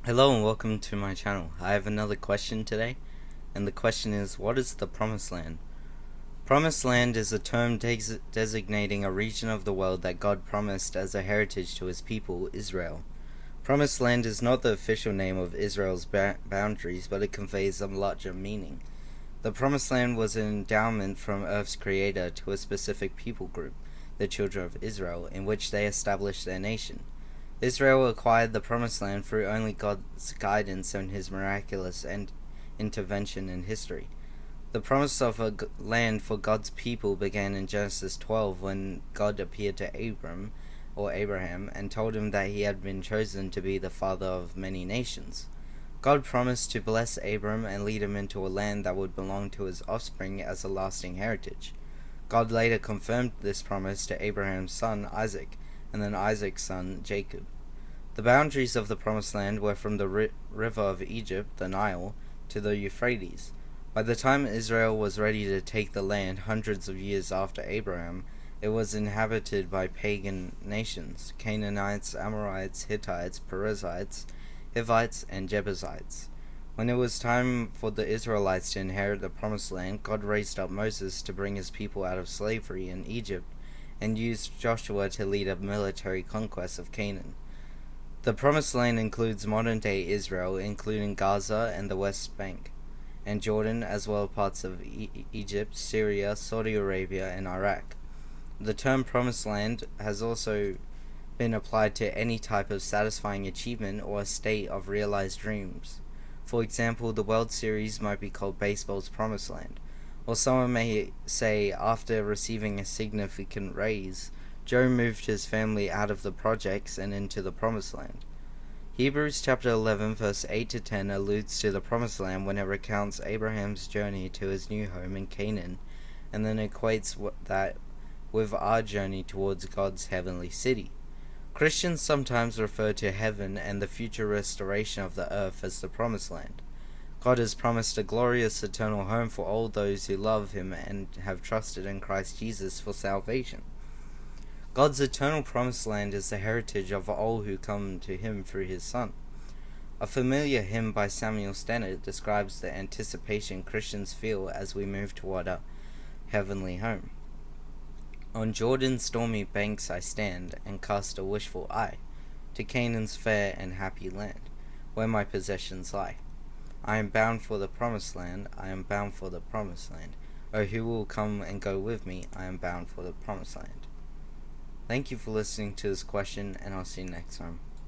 Hello and welcome to my channel. I have another question today, and the question is, what is the Promised Land? Promised Land is a term designating a region of the world that God promised as a heritage to his people, Israel. Promised Land is not the official name of Israel's boundaries, but it conveys a larger meaning. The Promised Land was an endowment from Earth's creator to a specific people group, the children of Israel, in which they established their nation. Israel acquired the Promised Land through only God's guidance and his miraculous intervention in history. The promise of a land for God's people began in Genesis 12 when God appeared to Abraham, and told him that he had been chosen to be the father of many nations. God promised to bless Abram and lead him into a land that would belong to his offspring as a lasting heritage. God later confirmed this promise to Abraham's son Isaac, and then Isaac's son Jacob. The boundaries of the Promised Land were from the river of Egypt, the Nile, to the Euphrates. By the time Israel was ready to take the land, hundreds of years after Abraham, it was inhabited by pagan nations: Canaanites, Amorites, Hittites, Perizzites, Hivites, and Jebusites. When it was time for the Israelites to inherit the Promised Land, God raised up Moses to bring his people out of slavery in Egypt, and used Joshua to lead a military conquest of Canaan. The Promised Land includes modern-day Israel, including Gaza and the West Bank, and Jordan, as well as parts of Egypt, Syria, Saudi Arabia, and Iraq. The term Promised Land has also been applied to any type of satisfying achievement or a state of realized dreams. For example, the World Series might be called baseball's Promised Land. Or someone may say, after receiving a significant raise, Joe moved his family out of the projects and into the Promised Land. Hebrews chapter 11 verse 8 to 10 alludes to the Promised Land when it recounts Abraham's journey to his new home in Canaan, and then equates that with our journey towards God's heavenly city. Christians sometimes refer to heaven and the future restoration of the earth as the Promised Land. God has promised a glorious eternal home for all those who love him and have trusted in Christ Jesus for salvation. God's eternal Promised Land is the heritage of all who come to him through his Son. A familiar hymn by Samuel Stennett describes the anticipation Christians feel as we move toward a heavenly home. On Jordan's stormy banks I stand, and cast a wishful eye to Canaan's fair and happy land, where my possessions lie. I am bound for the Promised Land, I am bound for the Promised Land. Oh, who will come and go with me? I am bound for the Promised Land. Thank you for listening to this question, and I'll see you next time.